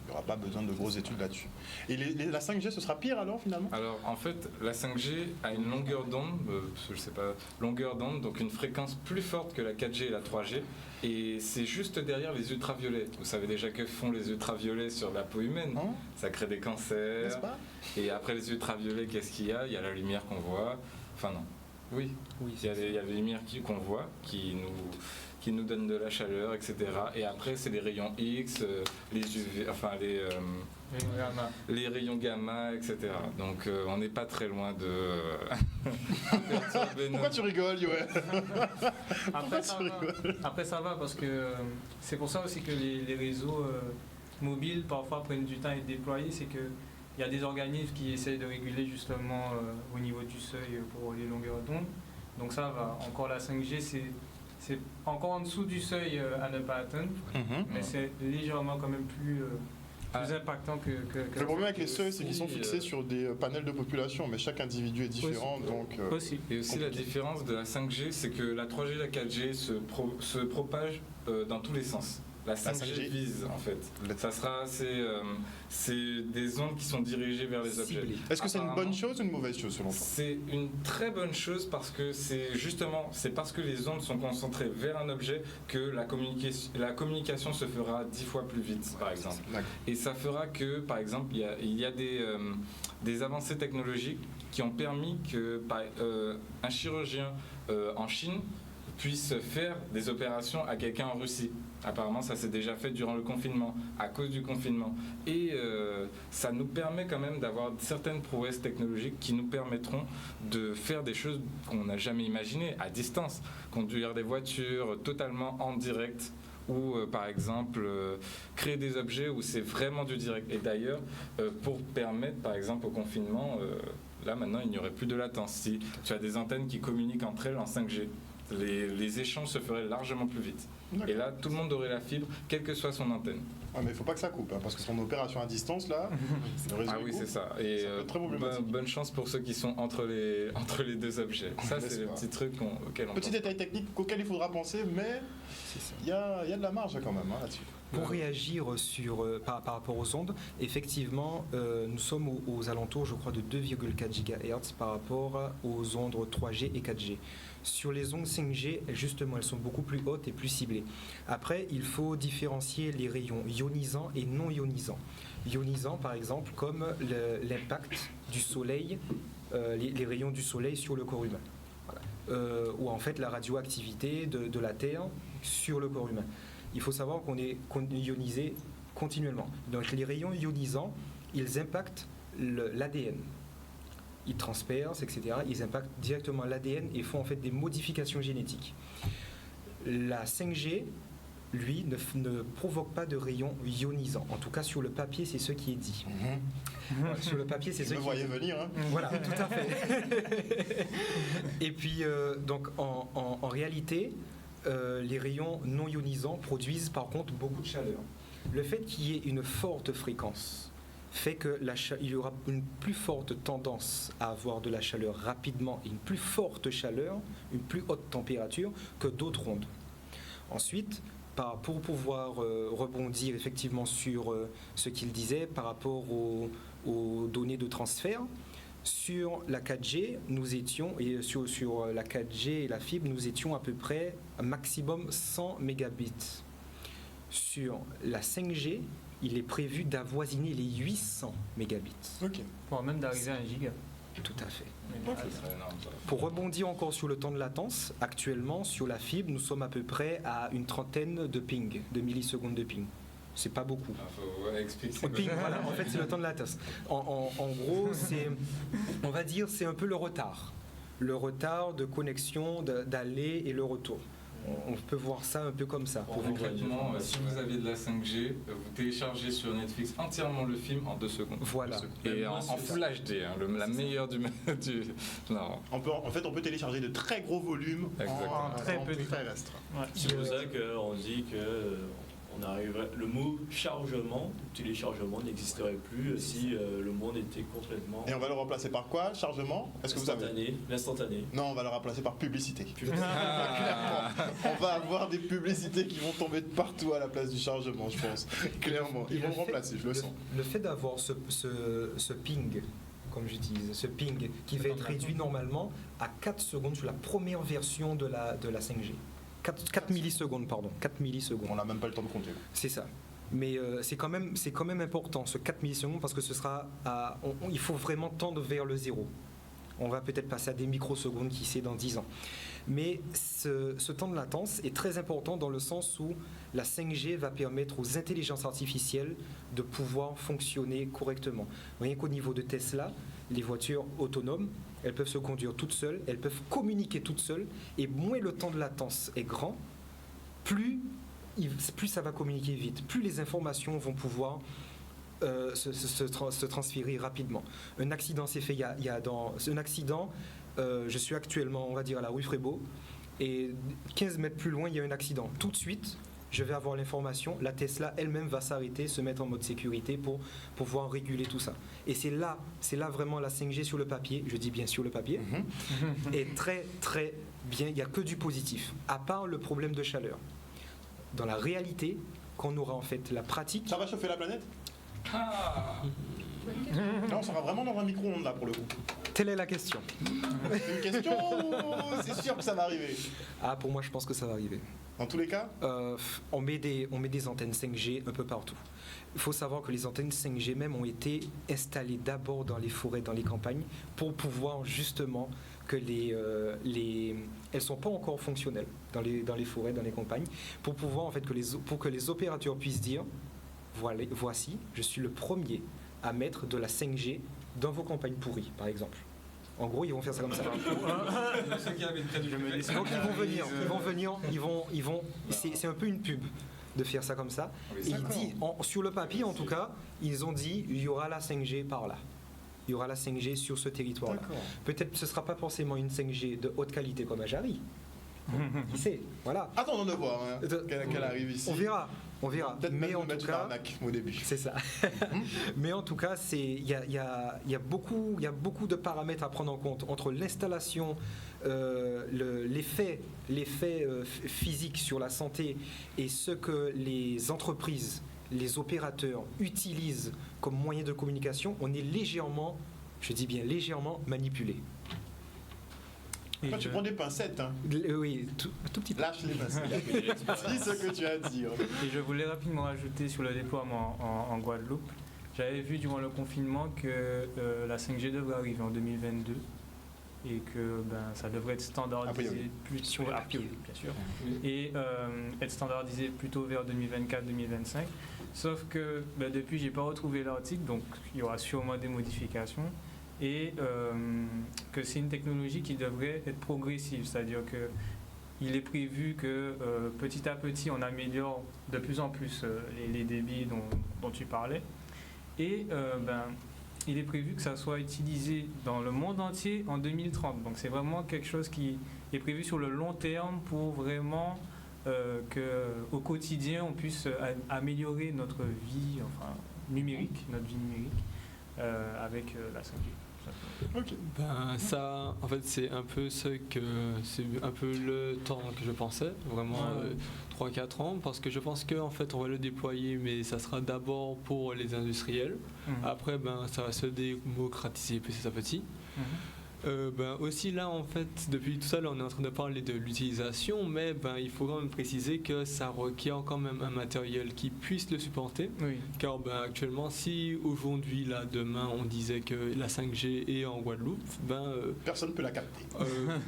n'y aura pas besoin de grosses études là-dessus. Et la 5G, ce sera pire alors finalement ? Alors en fait, la 5G a une longueur d'onde, donc une fréquence plus forte que la 4G et la 3G. Et c'est juste derrière les ultraviolets. Vous savez déjà que font les ultraviolets sur la peau humaine. Ça crée des cancers. N'est-ce pas ? Et après les ultraviolets, qu'est-ce qu'il y a ? Il y a la lumière qu'on voit. Enfin non. Oui. Il y a les lumières qu'on voit qui nous donnent de la chaleur, etc. Et après, c'est les rayons X, les UV, les rayons gamma, etc. Donc, on n'est pas très loin de... Pourquoi tu rigoles, Yoël ? Après, ça va parce que c'est pour ça aussi que les réseaux mobiles parfois prennent du temps à être déployés. C'est que il y a des organismes qui essayent de réguler justement au niveau du seuil pour les longueurs d'onde. Donc ça va. Encore la 5G, c'est encore en dessous du seuil à ne pas atteindre, mais c'est légèrement quand même plus impactant que le problème avec les seuils, c'est qu'ils sont fixés sur des panels de population, mais chaque individu est différent. Donc, et aussi la différence de la 5G, c'est que la 3G et la 4G se propagent dans tous les sens. La 5G vise en fait. Ça sera c'est des ondes qui sont dirigées vers les objets. Est-ce que c'est une bonne chose ou une mauvaise chose selon toi? C'est une très bonne chose parce que c'est parce que les ondes sont concentrées vers un objet que la communication se fera 10 fois plus vite, par exemple. Et ça fera que, par exemple, il y a des avancées technologiques qui ont permis que un chirurgien en Chine puisse faire des opérations à quelqu'un en Russie. Apparemment, ça s'est déjà fait durant le confinement, à cause du confinement. Et ça nous permet quand même d'avoir certaines prouesses technologiques qui nous permettront de faire des choses qu'on n'a jamais imaginées à distance. Conduire des voitures totalement en direct ou, par exemple, créer des objets où c'est vraiment du direct. Et d'ailleurs, pour permettre, par exemple, au confinement, là maintenant, il n'y aurait plus de latence. Si tu as des antennes qui communiquent entre elles en 5G, les échanges se feraient largement plus vite. Et là, tout le monde aurait la fibre, quelle que soit son antenne. Ah, mais il ne faut pas que ça coupe, parce que son opération à distance, là, le réseau coupe, c'est ça. Et très problématique. Bonne chance pour ceux qui sont entre les deux objets. Ça, c'est le petit truc auquel on Petit détail technique auquel il faudra penser, mais il y a de la marge quand même là-dessus. Pour réagir par rapport aux ondes, effectivement, nous sommes aux alentours, je crois, de 2,4 GHz par rapport aux ondes 3G et 4G. Sur les ondes 5G, justement, elles sont beaucoup plus hautes et plus ciblées. Après, il faut différencier les rayons ionisants et non ionisants. Ionisants, par exemple, comme l'impact du soleil, les rayons du soleil sur le corps humain. Voilà. Ou en fait la radioactivité de la Terre sur le corps humain. Il faut savoir qu'on est ionisé continuellement. Donc les rayons ionisants, ils impactent l'ADN. Ils transpercent, etc. Ils impactent directement l'ADN et font en fait des modifications génétiques. La 5G, lui, ne provoque pas de rayons ionisants. En tout cas, sur le papier, c'est ce qui est dit. Sur le papier, c'est ce qui est dit. Vous me voyez venir, hein? Voilà, tout à fait. Et puis, donc, en réalité, les rayons non ionisants produisent par contre beaucoup de chaleur. Le fait qu'il y ait une forte fréquence fait qu'il y aura une plus forte tendance à avoir de la chaleur rapidement et une plus forte chaleur, une plus haute température que d'autres ondes. Ensuite, pour pouvoir rebondir effectivement sur ce qu'il disait par rapport aux données de transfert, sur la 4G, nous étions, et sur la 4G et la fibre, nous étions à peu près maximum 100 mégabits. Sur la 5G, il est prévu d'avoisiner les 800 mégabits. Ok. Pour même d'arriver à 1 giga. Tout à fait. Pour rebondir encore sur le temps de latence, actuellement, sur la fibre, nous sommes à peu près à une trentaine de ping, de millisecondes de ping. C'est pas beaucoup. Expliquer. Ping, voilà, en fait, c'est le temps de latence. En gros, on va dire, c'est un peu le retard. Le retard de connexion, d'aller et le retour. On peut voir ça un peu comme ça. Concrètement, si vous aviez de la 5G, vous téléchargez sur Netflix entièrement le film en 2 secondes. Voilà. Et en Full HD, hein, la meilleure du... Non. On peut télécharger de très gros volumes en très peu de terrestre. Ouais. C'est pour ça qu'on dit que on arriverait, le mot chargement, téléchargement n'existerait plus si le monde était complètement... Et on va le remplacer par quoi? Chargement? Est-ce que vous avez... L'instantané. Non, on va le remplacer par publicité. Clairement. On va avoir des publicités qui vont tomber de partout à la place du chargement, je pense. Clairement. Ils vont le remplacer, je le sens. Le fait d'avoir ce ping, comme j'utilise, ce ping qui va être réduit normalement à 4 secondes sur la première version de la 5G. 4 millisecondes, pardon. 4 millisecondes. On n'a même pas le temps de compter. C'est ça. Mais c'est quand même important, ce 4 millisecondes, parce que ce sera il faut vraiment tendre vers le zéro. On va peut-être passer à des microsecondes, qui sait, dans 10 ans. Mais ce temps de latence est très important dans le sens où la 5G va permettre aux intelligences artificielles de pouvoir fonctionner correctement. Rien qu'au niveau de Tesla, les voitures autonomes, elles peuvent se conduire toutes seules, elles peuvent communiquer toutes seules, et moins le temps de latence est grand, plus ça va communiquer vite, plus les informations vont pouvoir se transférer rapidement. Un accident s'est fait un accident, je suis actuellement, on va dire, à la rue Frébeau, et 15 mètres plus loin, il y a un accident. Tout de suite, je vais avoir l'information, la Tesla elle-même va s'arrêter, se mettre en mode sécurité pour pouvoir réguler tout ça. Et c'est là vraiment la 5G sur le papier, je dis bien sur le papier, est très très bien, il n'y a que du positif, à part le problème de chaleur. Dans la réalité, quand on aura en fait la pratique... Ça va chauffer la planète? Non, on sera vraiment dans un micro-ondes là pour le coup. Telle est la question. C'est une question ou c'est sûr que ça va arriver? Ah, pour moi, je pense que ça va arriver. Dans tous les cas? On met des antennes 5G un peu partout. Il faut savoir que les antennes 5G même ont été installées d'abord dans les forêts, dans les campagnes, pour pouvoir justement que elles sont pas encore fonctionnelles dans les forêts, dans les campagnes, pour pouvoir en fait pour que les opérateurs puissent dire voici, je suis le premier à mettre de la 5G dans vos campagnes pourries, par exemple. En gros, ils vont faire ça comme ça. Donc ils vont venir. C'est un peu une pub de faire ça comme ça. Et sur le papier, en tout cas, ils ont dit il y aura la 5G par là. Il y aura la 5G sur ce territoire-là. Peut-être que ce ne sera pas forcément une 5G de haute qualité comme à Jarry. Qui sait, voilà. Attendons de voir qu'elle arrive ici. On verra. Mais en tout cas, au début. C'est ça. Mais en tout cas, il y a beaucoup de paramètres à prendre en compte entre l'installation, l'effet physique sur la santé et ce que les entreprises, les opérateurs utilisent comme moyen de communication. On est légèrement, je dis bien légèrement, manipulé. Quand tu prends des pincettes, hein. Oui, tout petit peu. Lâche les pincettes. Dis ce que tu as à dire. Et je voulais rapidement rajouter sur le déploiement en Guadeloupe. J'avais vu durant le confinement que la 5G devrait arriver en 2022 et que ça devrait être standardisé plus sur la bien sûr, et être standardisé plutôt vers 2024-2025. Sauf que depuis, j'ai pas retrouvé l'article, donc il y aura sûrement des modifications. Et que c'est une technologie qui devrait être progressive, c'est-à-dire qu'il est prévu que petit à petit on améliore de plus en plus les débits dont tu parlais, et il est prévu que ça soit utilisé dans le monde entier en 2030. Donc c'est vraiment quelque chose qui est prévu sur le long terme pour vraiment qu'au quotidien on puisse améliorer notre vie numérique, avec la 5G. Okay. Ça, en fait, c'est un peu le temps que je pensais, vraiment 3-4 ans, parce que je pense qu'en fait, on va le déployer, mais ça sera d'abord pour les industriels. Après, ça va se démocratiser petit à petit. Aussi là en fait depuis tout ça là on est en train de parler de l'utilisation, mais il faut quand même préciser que ça requiert quand même un matériel qui puisse le supporter, car actuellement si aujourd'hui là demain on disait que la 5G est en Guadeloupe, personne ne peut la capter.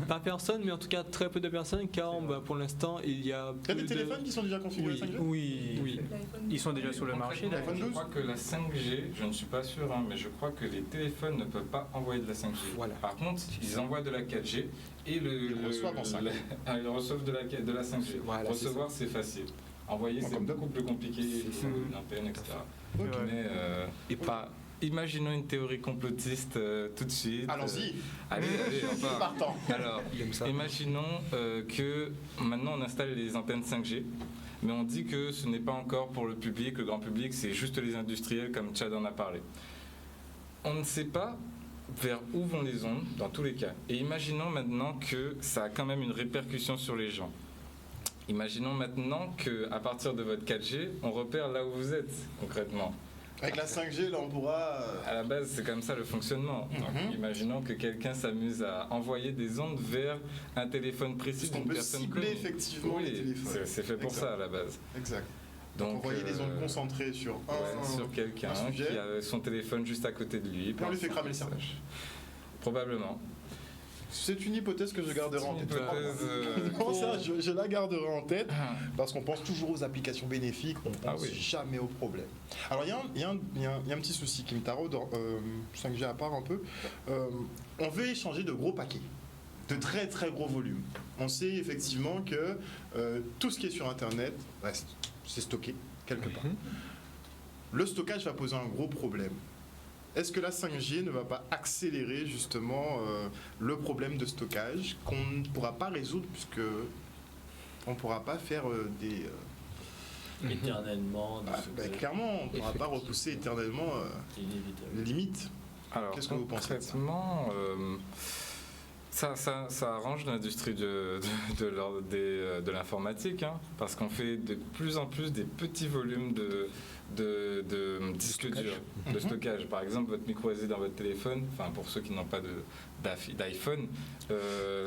Pas personne, mais en tout cas très peu de personnes, car pour l'instant il y a des téléphones qui sont déjà configurés 5G. Oui. Ils sont déjà sur le marché. Je crois que la 5G, je ne suis pas sûr, mais je crois que les téléphones ne peuvent pas envoyer de la 5G. Voilà. Par contre, ils envoient de la 4G et ils reçoivent de la 5G. Voilà, recevoir, c'est facile. Envoyer, c'est beaucoup plus compliqué, il faut une antenne, etc. Mais imaginons une théorie complotiste tout de suite. Allons-y. Allez, on part. Partant. Alors, imaginons que maintenant on installe les antennes 5G. Mais on dit que ce n'est pas encore pour le public, le grand public, c'est juste les industriels comme Chad en a parlé. On ne sait pas vers où vont les ondes, dans tous les cas. Et imaginons maintenant que ça a quand même une répercussion sur les gens. Imaginons maintenant qu'à partir de votre 4G, on repère là où vous êtes, concrètement. Avec la 5G, là, on pourra... À la base, c'est comme ça le fonctionnement. Donc, imaginons que quelqu'un s'amuse à envoyer des ondes vers un téléphone précis d'une personne connue. On peut cibler effectivement les téléphones. C'est fait pour ça, à la base. Exact. Donc envoyer des ondes concentrées sur sur quelqu'un qui a son téléphone juste à côté de lui. Et on lui fait cramer le cerveau. Probablement. C'est une hypothèse que je garderai en tête. Non, ça, je la garderai en tête parce qu'on pense toujours aux applications bénéfiques, on pense jamais aux problèmes. Alors il y a un petit souci qui me taraude, 5G à part un peu. On veut échanger de gros paquets, de très très gros volumes. On sait effectivement que tout ce qui est sur Internet reste, c'est stocké quelque part. le stockage va poser un gros problème. Est-ce que la 5G ne va pas accélérer justement le problème de stockage qu'on ne pourra pas résoudre puisque on ne pourra pas faire Éternellement. clairement, on ne pourra pas repousser éternellement les limites. Alors, Qu'est-ce que vous pensez de ça? concrètement, ça arrange l'industrie de l'informatique, hein, parce qu'on fait de plus en plus des petits volumes de disques durs, de stockage. Par exemple, votre micro SD dans votre téléphone, enfin pour ceux qui n'ont pas d'iPhone,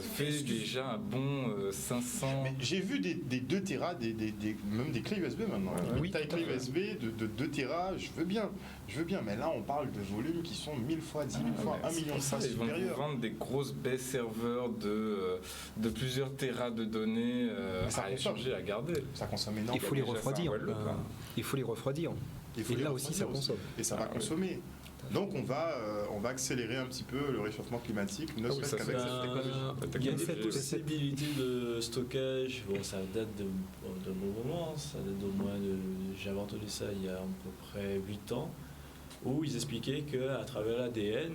fait déjà un bon 500. Mais j'ai vu des 2 Tera, même des clés USB maintenant. Oui, Taille clé USB de 2 Tera, je veux bien. Mais là, on parle de volumes qui sont 1000 fois, 10 000 fois, 1 million de fois Ils vont vous supérieurs. vendre des grosses baies serveurs de plusieurs téras de données ça à consomme. échanger, à garder. Ça consomme énormément. Il faut les déjà, refroidir. c'est un well-look, hein. Il faut les refroidir. Il faut Et les là aussi, ça refroidir consomme. Et ça va consommer. Donc on va accélérer un petit peu le réchauffement climatique, ne serait-ce ça, qu'avec c'est- cette technologie. Il y a des Cette- possibilités de stockage. Bon, ça date d'un bon moment. Ça date d'au moins j'avais entendu ça il y a à peu près 8 ans, où ils expliquaient qu'à travers l'ADN,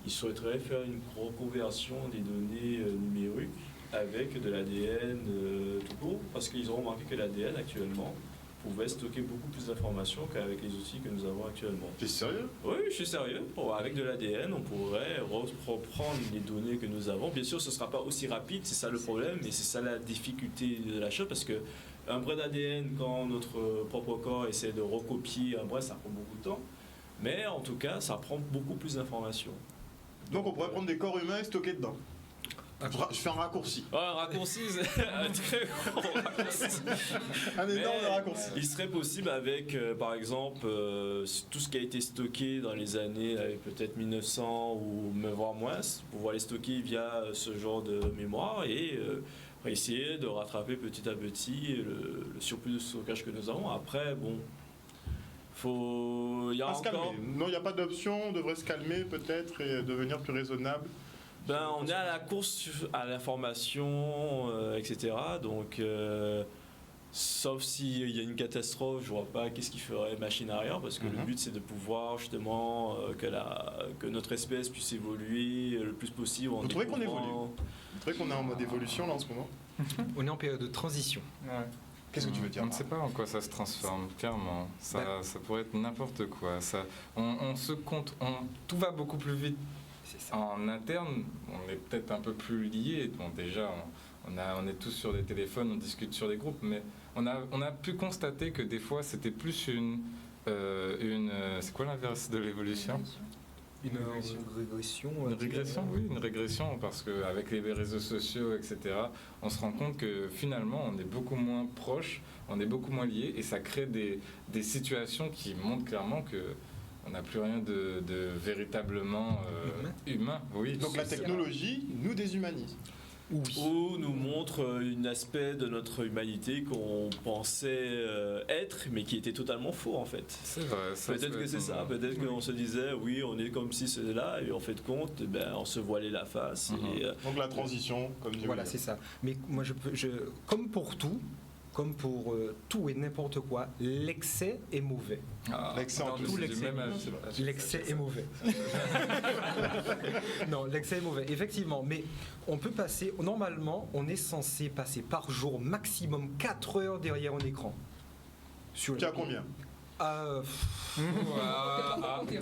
ils souhaiteraient faire une reconversion des données numériques avec de l'ADN tout court, parce qu'ils ont remarqué que l'ADN actuellement pouvait stocker beaucoup plus d'informations qu'avec les outils que nous avons actuellement. T'es sérieux? Oui, je suis sérieux. Bon, avec de l'ADN, on pourrait reprendre les données que nous avons. Bien sûr, ce ne sera pas aussi rapide, c'est ça le problème, mais c'est ça la difficulté de la chose, parce que un brin d'ADN, quand notre propre corps essaie de recopier un brin, ça prend beaucoup de temps. Mais en tout cas, ça prend beaucoup plus d'informations. Donc on pourrait prendre des corps humains et stocker dedans. Je fais un raccourci. Un raccourci, c'est un très gros raccourci. Un énorme Mais raccourci. Il serait possible avec, par exemple, tout ce qui a été stocké dans les années peut-être 1900 ou voire moins, pouvoir les stocker via ce genre de mémoire et essayer de rattraper petit à petit le surplus de stockage que nous avons. Après, bon, il y a Pas se encore... calmer. Non, il n'y a pas d'option, on devrait se calmer peut-être et devenir plus raisonnable. On est à la course à l'information, etc. Donc, sauf s'il y a une catastrophe, je vois pas qu'est-ce qui ferait machine arrière, parce que le but c'est de pouvoir justement que notre espèce puisse évoluer le plus possible. Vous trouvez qu'on évolue? Vous trouvez qu'on est en mode évolution là en ce moment? On est en période de transition. Ouais. Qu'est-ce que tu veux dire? On ne sait pas en quoi ça se transforme, clairement. Ça pourrait être n'importe quoi. On se compte, tout va beaucoup plus vite. En interne, on est peut-être un peu plus liés. Bon, déjà, on est tous sur des téléphones, on discute sur des groupes, mais on a pu constater que des fois, c'était plus une c'est quoi l'inverse de l'évolution? Une régression. Une régression, oui, une régression, parce qu'avec les réseaux sociaux, etc., on se rend compte que finalement, on est beaucoup moins proches, on est beaucoup moins liés, et ça crée des situations qui montrent clairement que on n'a plus rien de véritablement humain. Oui, Donc la technologie nous déshumanise. Ou nous montre un aspect de notre humanité qu'on pensait être, mais qui était totalement faux en fait. C'est vrai. Peut-être que c'est ça, peut-être qu'on se disait oui, on est comme si c'était là, et en fait de compte, on se voilait la face. Et, Donc la transition, comme dit Voilà, William. c'est ça. Mais moi, comme pour tout et n'importe quoi, l'excès est mauvais. L'excès en tout l'excès. L'excès est mauvais. Non, l'excès est mauvais, effectivement. Mais on peut passer, normalement, on est censé passer par jour maximum 4 heures derrière un écran. Tu as combien?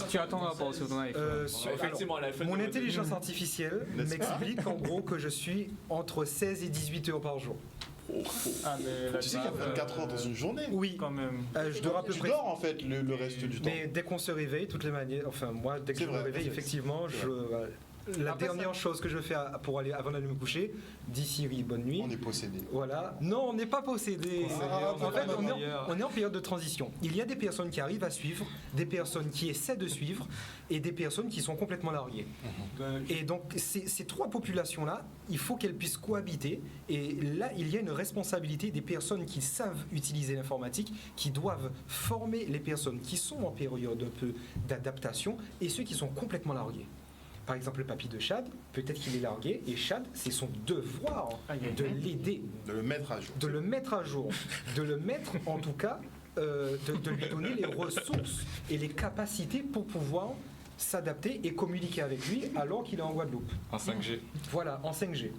Tu attends pas sur ton iPhone. effectivement, Mon intelligence artificielle N'est-ce pas? m'explique en gros que je suis entre 16 et 18 heures par jour. Tu sais qu'il y a 24 heures dans une journée? Oui, Quand même. je dors à peu Tu près. dors en fait le reste du temps. Mais dès qu'on se réveille, toutes les manières, enfin moi, dès que C'est je me vrai, réveille, c'est- effectivement, c'est vrai. la Après, dernière chose que je fais pour aller avant d'aller me coucher, dis Siri, bonne nuit. On est possédé. Voilà. Non, on n'est pas possédé. En fait, on est en période de transition. Il y a des personnes qui arrivent à suivre, des personnes qui essaient de suivre, et des personnes qui sont complètement larguées. Et donc, ces trois populations-là, il faut qu'elles puissent cohabiter. Et là, il y a une responsabilité des personnes qui savent utiliser l'informatique, qui doivent former les personnes qui sont en période un peu d'adaptation et ceux qui sont complètement largués. Par exemple, le papy de Chad, peut-être qu'il est largué, et Chad, c'est son devoir de l'aider, De le mettre à jour. de le mettre à jour, de le mettre en tout cas de lui donner les ressources et les capacités pour pouvoir s'adapter et communiquer avec lui alors qu'il est en Guadeloupe. En 5G. Voilà, en 5G.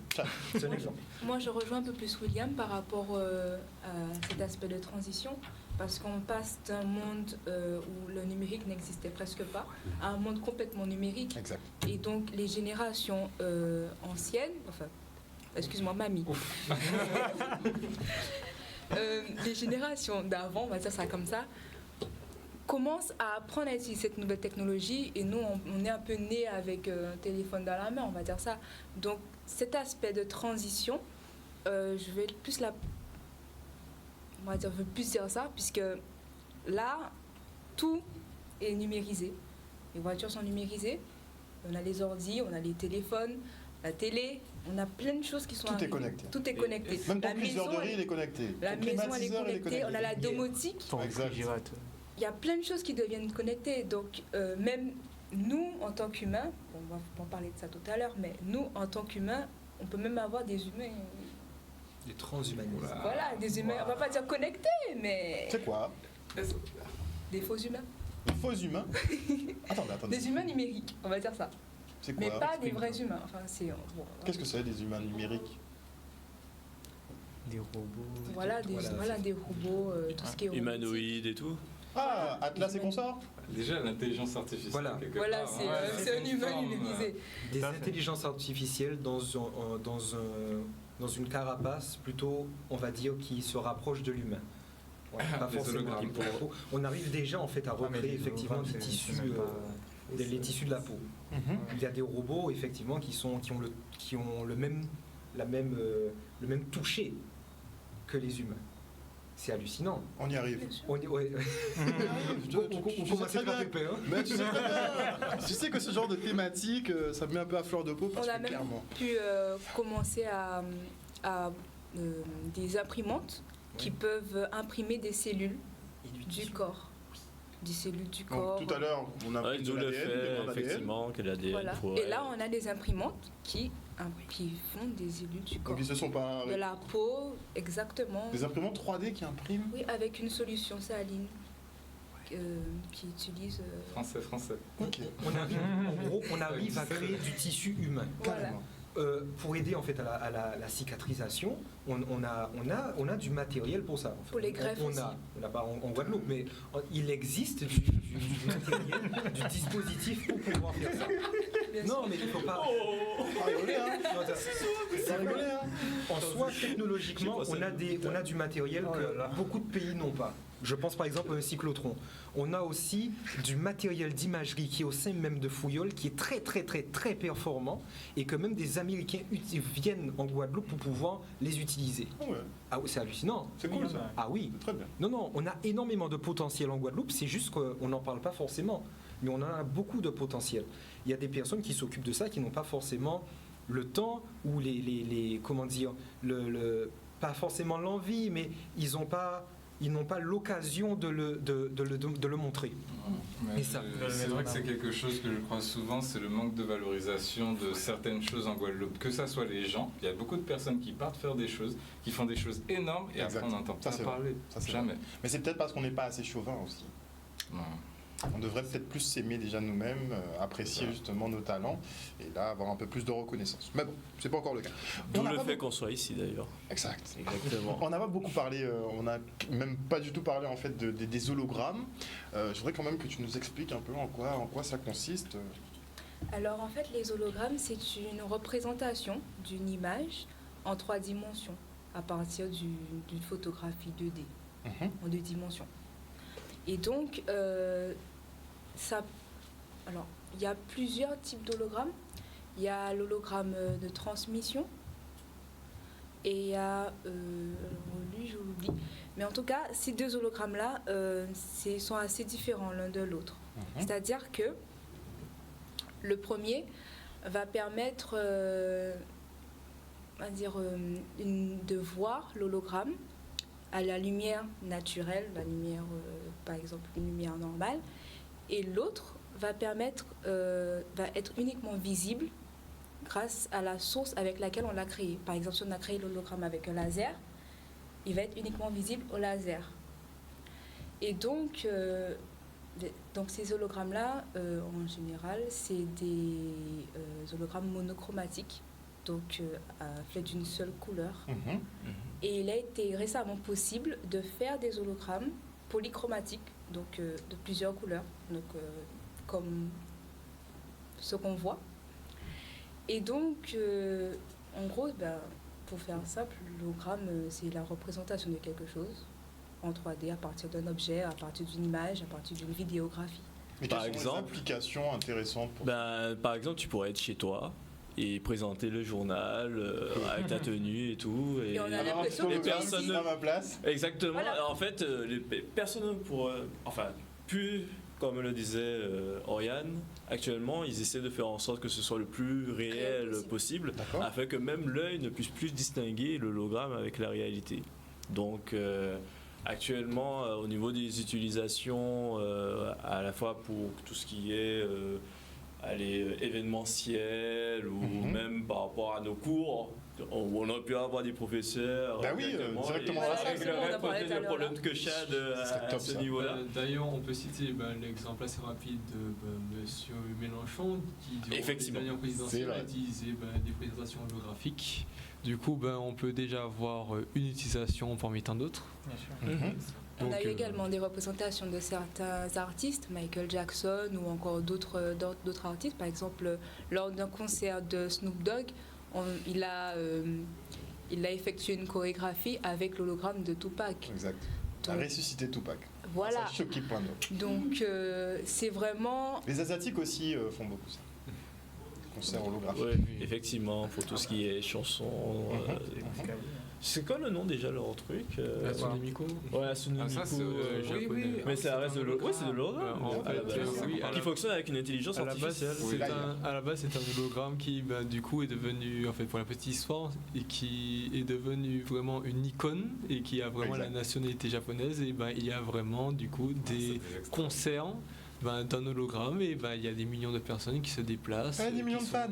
C'est un exemple. Moi, je rejoins un peu plus William par rapport à cet aspect de transition, parce qu'on passe d'un monde où le numérique n'existait presque pas à un monde complètement numérique. Exact. Et donc, les générations anciennes, enfin, excuse-moi, mamie. Les générations d'avant, on va dire ça comme ça, commencent à apprendre à utiliser cette nouvelle technologie, et nous, on est un peu nés avec un téléphone dans la main, on va dire ça. Donc, cet aspect de transition, je vais plus je veux plus dire ça, puisque là, tout est numérisé. Les voitures sont numérisées, on a les ordi, on a les téléphones, la télé, on a plein de choses qui sont Tout est connecté. Tout est connecté. Même ton La cuiseur de maison, riz, il est connecté. la Ton maison, elle est climatiseur, il est connectée, on a la domotique. Ton Exact. réfrigérateur. Il y a plein de choses qui deviennent connectées. Donc, même nous, en tant qu'humains, on va en parler de ça tout à l'heure, mais nous, en tant qu'humains, on peut même avoir des humains. Les transhumanistes. Voilà, des humains, on va pas dire connectés, mais C'est quoi? des faux humains. Des faux humains? Attendez. Des humains numériques, on va dire ça. C'est quoi? Mais pas des vrais humains. Enfin, c'est, bon, Qu'est-ce que c'est des humains numériques? Des robots. voilà, des robots, tout ce qui est robotique. Humanoïdes et tout. Ah, Atlas et consorts? Déjà, l'intelligence artificielle. Voilà. quelque Voilà, part, c'est un une humain forme, numérisé. Des intelligences artificielles dans une carapace plutôt, on va dire, qui se rapproche de l'humain. Voilà, pas Des forcément hologrammes. qui peau. On arrive déjà en fait à recréer effectivement des tissus, les tissus de la peau. Il y a des robots effectivement qui ont le même toucher que les humains. C'est hallucinant. On y arrive. Bien sûr. Ouais. On commence à faire pépé, hein. Mais tu sais très bien. Tu sais que ce genre de thématique, ça me met un peu à fleur de peau parce On a que même clairement. pu commencer à des imprimantes qui peuvent imprimer des cellules du corps. Des cellules du corps. Donc, tout à l'heure, on a pris de D'où le l'ADN, des fait, brins d'ADN. effectivement, que l'ADN. Voilà. Et là, on a des imprimantes qui font des cellules du corps. Donc ils se sont pas. De la peau, exactement. Des imprimantes 3D qui impriment. Oui, avec une solution saline qui utilise. Français. Ok. En gros, on arrive à créer du tissu humain. Voilà. Carrément. Pour aider en fait à la cicatrisation, on a du matériel pour ça. En fait. Pour les greffes on aussi. n'a pas en Guadeloupe, mais il existe du matériel, du dispositif pour pouvoir faire ça. Bien Non, sûr. mais il faut pas. Ah, rigolez, hein. Ça rigolait, hein. En soi, technologiquement, on a du matériel que beaucoup de pays n'ont pas. Je pense par exemple à un cyclotron. On a aussi du matériel d'imagerie qui est au sein même de Fouillol, qui est très très très très performant, et que même des Américains viennent en Guadeloupe pour pouvoir les utiliser. Ah ouais, Ah oui, c'est hallucinant. c'est cool ça. Ah oui. C'est très bien. Non, on a énormément de potentiel en Guadeloupe, c'est juste qu'on n'en parle pas forcément. Mais on en a beaucoup de potentiel. Il y a des personnes qui s'occupent de ça, qui n'ont pas forcément le temps ou comment dire, pas forcément l'envie, mais ils n'ont pas l'occasion de le montrer. Mais Et ça. c'est vrai que c'est quelque chose que je crois souvent, c'est le manque de valorisation de certaines choses en Guadeloupe. Que ça soit les gens, il y a beaucoup de personnes qui partent faire des choses, qui font des choses énormes, et Exact. après on n'entend Ça, pas c'est parler. Ça, c'est Jamais. vrai. Mais c'est peut-être parce qu'on n'est pas assez chauvin aussi. Non. On devrait peut-être plus s'aimer déjà nous-mêmes, apprécier justement nos talents, et là avoir un peu plus de reconnaissance. Mais bon, c'est pas encore le cas. D'où On n'a le pas fait beaucoup- qu'on soit ici d'ailleurs. Exact. Exactement. On n'a pas beaucoup parlé, on n'a même pas du tout parlé en fait des hologrammes. Je voudrais quand même que tu nous expliques un peu en quoi ça consiste. Alors en fait, les hologrammes, c'est une représentation d'une image en 3 dimensions à partir d'une photographie 2D, en 2 dimensions. Et donc, alors, il y a plusieurs types d'hologrammes. Il y a l'hologramme de transmission et il y a, lui, je l'oublie. Mais en tout cas, ces 2 hologrammes-là sont assez différents l'un de l'autre. C'est-à-dire que le premier va permettre de voir l'hologramme à la lumière naturelle, la lumière, par exemple, une lumière normale, et l'autre va être uniquement visible grâce à la source avec laquelle on l'a créé. Par exemple, si on a créé l'hologramme avec un laser, il va être uniquement visible au laser. Et donc ces hologrammes-là, en général, c'est des hologrammes monochromatiques, donc faits d'une seule couleur. Et il a été récemment possible de faire des hologrammes polychromatiques, donc de plusieurs couleurs, donc comme ce qu'on voit. Et donc, en gros, pour faire simple, l'hologramme, c'est la représentation de quelque chose en 3D à partir d'un objet, à partir d'une image, à partir d'une vidéographie. Mais Par quelles sont exemple, les applications intéressantes pour par exemple, tu pourrais être chez toi et présenter le journal avec ta tenue et tout. Et on a Alors, l'impression un que peu personne à ma place. Exactement. Voilà. En fait, personne pour, plus comme le disait Oriane, actuellement, ils essaient de faire en sorte que ce soit le plus réel possible, D'accord. afin que même l'œil ne puisse plus distinguer l'hologramme avec la réalité. Donc, actuellement, au niveau des utilisations, à la fois pour tout ce qui est événementiel ou même par rapport à nos cours, où on a pu avoir des professeurs Bah oui, directement à la salle, c'est bon, on en parlait tout à le l'heure, problème là. que Chad serait à top, ce ça. niveau-là. D'ailleurs, on peut citer l'exemple assez rapide de Monsieur Mélenchon, qui, durant Effectivement. les dernières C'est présidentielles, vrai. a utilisé des présentations holographiques. Du coup, on peut déjà avoir une utilisation parmi tant d'autres. Bien sûr. On a Donc, eu également des représentations de certains artistes, Michael Jackson ou encore d'autres artistes. Par exemple, lors d'un concert de Snoop Dogg, il a effectué une chorégraphie avec l'hologramme de Tupac. Exact. A Donc, ressuscité Tupac. voilà. Ça a choqué plein d'autres. Donc, c'est vraiment... Les Asiatiques aussi font beaucoup ça. Concert holographique. Ouais, effectivement, pour tout ce qui est chansons. C'est quoi le nom déjà leur truc Hatsune Miku. Ouais, Hatsune Miku. ça, c'est japonais. Mais ça reste de l'hologramme. Ouais, c'est de l'hologramme. En à la fait, base. oui, à Qui la- fonctionne avec une intelligence À la base, artificielle. Oui, là, à la base, c'est un hologramme qui, du coup, est devenu, en fait, pour la petite histoire, et qui est devenu vraiment une icône et qui a vraiment Exact. la nationalité japonaise. Et il y a vraiment, du coup, des concerts d'un hologramme et il y a des millions de personnes qui se déplacent. Ah, des millions de fans.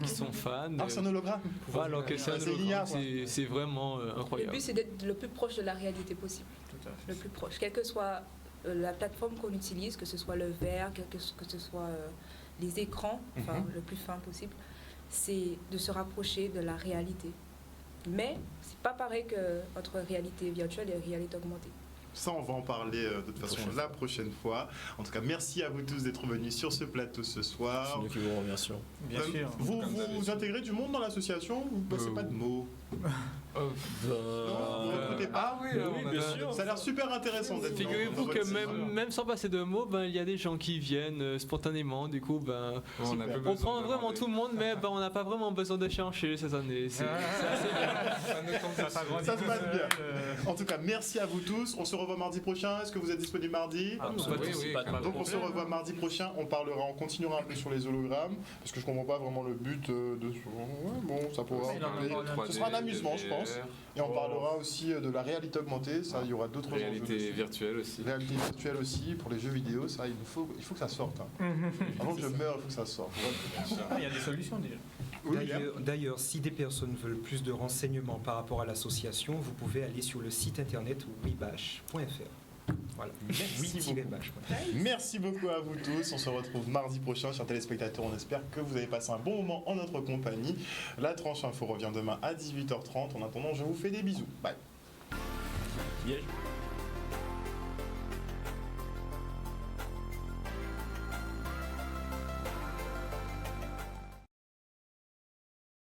Qui sont fans. Alors c'est un hologramme. Voilà, alors que c'est un C'est hologramme, l'IA, quoi. c'est vraiment Le incroyable. but, c'est d'être le plus proche de la réalité possible. Tout à fait. Le plus proche. Quelle que soit la plateforme qu'on utilise, que ce soit le verre, que ce soit les écrans, le plus fin possible, c'est de se rapprocher de la réalité. Mais c'est pas pareil qu'entre réalité virtuelle et réalité augmentée. Ça, on va en parler de toute façon la prochaine fois. En tout cas, merci à vous tous d'être venus sur ce plateau ce C'est soir. nous qui vous remercions. Bien sûr. Vous intégrez du monde dans l'association ou vous passez pas de mots? Non, vous recrutez pas? oui, oui, bien sûr. Ça a l'air super intéressant d'être dans Figurez-vous votre que team. même sans passer de mots, il y a des gens qui viennent spontanément. Du coup, On a peu on besoin prend de vraiment demander. tout le monde, mais on n'a pas vraiment besoin de chercher cette année. C'est assez bien. Ça se passe bien. En tout cas, merci à vous tous. On se revoit mardi prochain. Est-ce que vous êtes disponible mardi? Ah, Pas de Oui, souci, oui, pas de quand même. Donc on se revoit mardi prochain, on continuera un peu sur les hologrammes, parce que je comprends pas vraiment le but de... Ouais, bon, ça pourra... Oui, non, non, Ce sera un amusement, je pense. Et on parlera aussi de la réalité augmentée, ça, il y aura d'autres enjeux Réalité dessus. virtuelle aussi. Réalité virtuelle aussi, pour les jeux vidéo, ça, il faut que ça sorte. Hein. Avant que je meure, il faut que ça sorte. Il y a des solutions déjà. D'ailleurs, si des personnes veulent plus de renseignements par rapport à l'association, vous pouvez aller sur le site internet webash.fr. Voilà. beaucoup. Merci beaucoup à vous tous. On se retrouve mardi prochain, chers téléspectateurs. On espère que vous avez passé un bon moment en notre compagnie. La tranche info revient demain à 18h30. En attendant, je vous fais des bisous. Bye. Yeah.